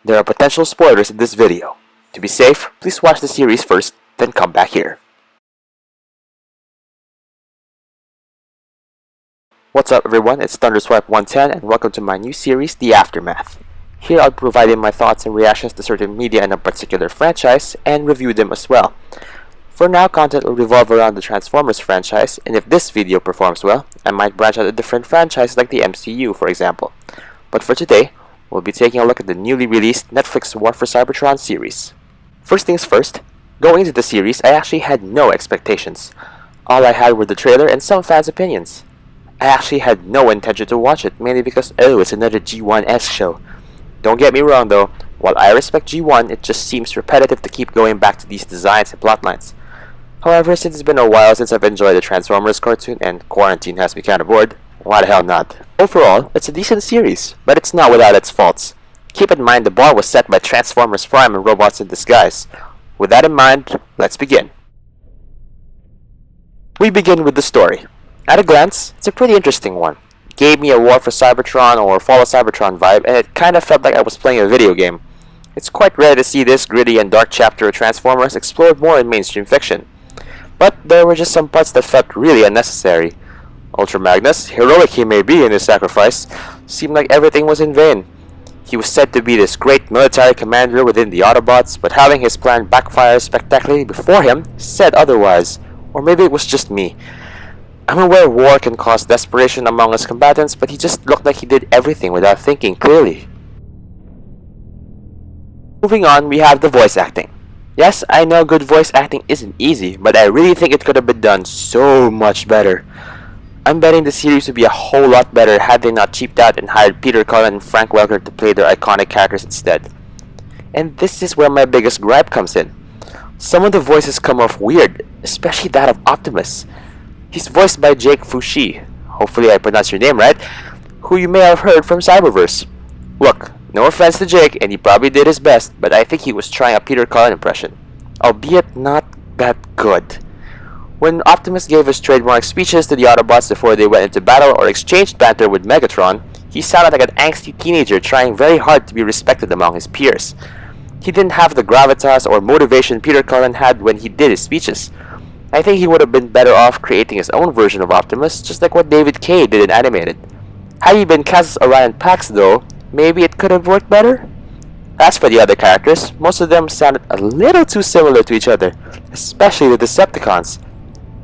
There are potential spoilers in this video. To be safe, please watch the series first, then come back here. What's up everyone, it's Thunderswipe110 and welcome to my new series, The Aftermath. Here I'll be providing my thoughts and reactions to certain media in a particular franchise and review them as well. For now, content will revolve around the Transformers franchise, and if this video performs well, I might branch out a different franchise like the MCU for example. But for today, we'll be taking a look at the newly released Netflix War for Cybertron series. First things first, going into the series I actually had no expectations. All I had were the trailer and some fans' opinions. I actually had no intention to watch it, mainly because it's another G1-esque show. Don't get me wrong though, while I respect G1, it just seems repetitive to keep going back to these designs and plotlines. However, since it's been a while since I've enjoyed the Transformers cartoon and quarantine has me kinda bored, why the hell not? Overall, it's a decent series, but it's not without its faults. Keep in mind the bar was set by Transformers Prime and Robots in Disguise. With that in mind, let's begin. We begin with the story. At a glance, it's a pretty interesting one. It gave me a War for Cybertron or Fall of Cybertron vibe, and it kinda felt like I was playing a video game. It's quite rare to see this gritty and dark chapter of Transformers explored more in mainstream fiction. But there were just some parts that felt really unnecessary. Ultra Magnus, heroic he may be in his sacrifice, seemed like everything was in vain. He was said to be this great military commander within the Autobots, but having his plan backfire spectacularly before him said otherwise. Or maybe it was just me. I'm aware war can cause desperation among us combatants, but he just looked like he did everything without thinking clearly. Moving on, we have the voice acting. Yes, I know good voice acting isn't easy, but I really think it could have been done so much better. I'm betting the series would be a whole lot better had they not cheaped out and hired Peter Cullen and Frank Welker to play their iconic characters instead. And this is where my biggest gripe comes in. Some of the voices come off weird, especially that of Optimus. He's voiced by Jake Fushi, hopefully I pronounced your name right, who you may have heard from Cyberverse. Look, no offense to Jake, and he probably did his best, but I think he was trying a Peter Cullen impression, albeit not that good. When Optimus gave his trademark speeches to the Autobots before they went into battle or exchanged banter with Megatron, he sounded like an angsty teenager trying very hard to be respected among his peers. He didn't have the gravitas or motivation Peter Cullen had when he did his speeches. I think he would have been better off creating his own version of Optimus, just like what David Kaye did in Animated. Had he been cast as Orion Pax though, maybe it could have worked better? As for the other characters, most of them sounded a little too similar to each other, especially the Decepticons.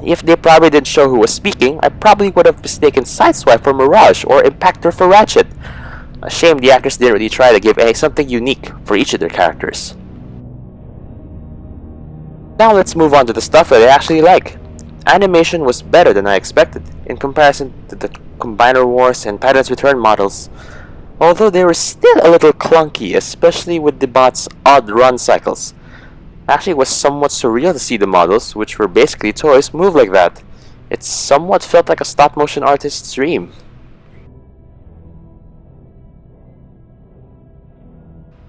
If they probably didn't show who was speaking, I probably would have mistaken Sideswipe for Mirage or Impactor for Ratchet. A shame the actors didn't really try to give something unique for each of their characters. Now let's move on to the stuff that I actually like. Animation was better than I expected in comparison to the Combiner Wars and Titans Return models, although they were still a little clunky, especially with the bots' odd run cycles. Actually, it was somewhat surreal to see the models, which were basically toys, move like that. It somewhat felt like a stop-motion artist's dream.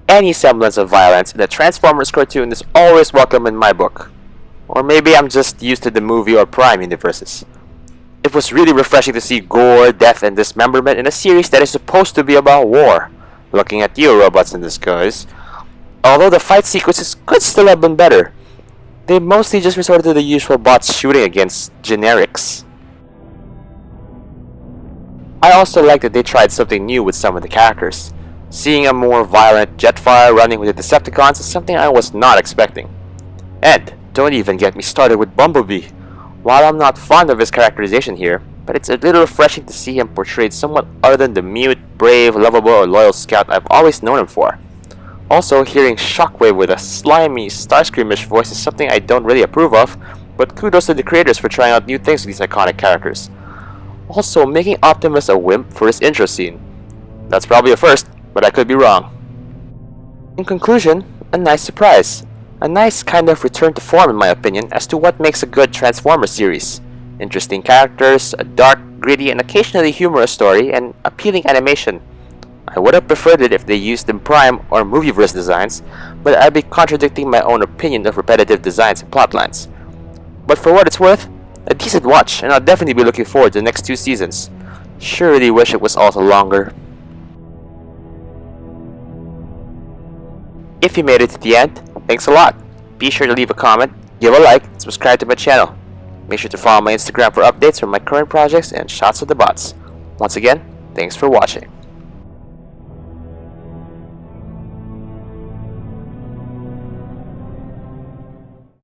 Any semblance of violence in a Transformers cartoon is always welcome in my book. Or maybe I'm just used to the movie or Prime universes. It was really refreshing to see gore, death, and dismemberment in a series that is supposed to be about war. Looking at you, Robots in Disguise. Although the fight sequences could still have been better, they mostly just resorted to the usual bots shooting against generics. I also like that they tried something new with some of the characters. Seeing a more violent Jetfire running with the Decepticons is something I was not expecting. And don't even get me started with Bumblebee. While I'm not fond of his characterization here, but it's a little refreshing to see him portrayed somewhat other than the mute, brave, lovable, or loyal scout I've always known him for. Also, hearing Shockwave with a slimy, Starscreamish voice is something I don't really approve of, but kudos to the creators for trying out new things with these iconic characters. Also, making Optimus a wimp for his intro scene. That's probably a first, but I could be wrong. In conclusion, a nice surprise. A nice kind of return to form in my opinion as to what makes a good Transformers series. Interesting characters, a dark, gritty, and occasionally humorous story, and appealing animation. I would have preferred it if they used them Prime or Movieverse designs, but I'd be contradicting my own opinion of repetitive designs and plotlines. But for what it's worth, a decent watch, and I'll definitely be looking forward to the next 2 seasons. Surely wish it was also longer. If you made it to the end, thanks a lot. Be sure to leave a comment, give a like, and subscribe to my channel. Make sure to follow my Instagram for updates on my current projects and shots of the bots. Once again, thanks for watching.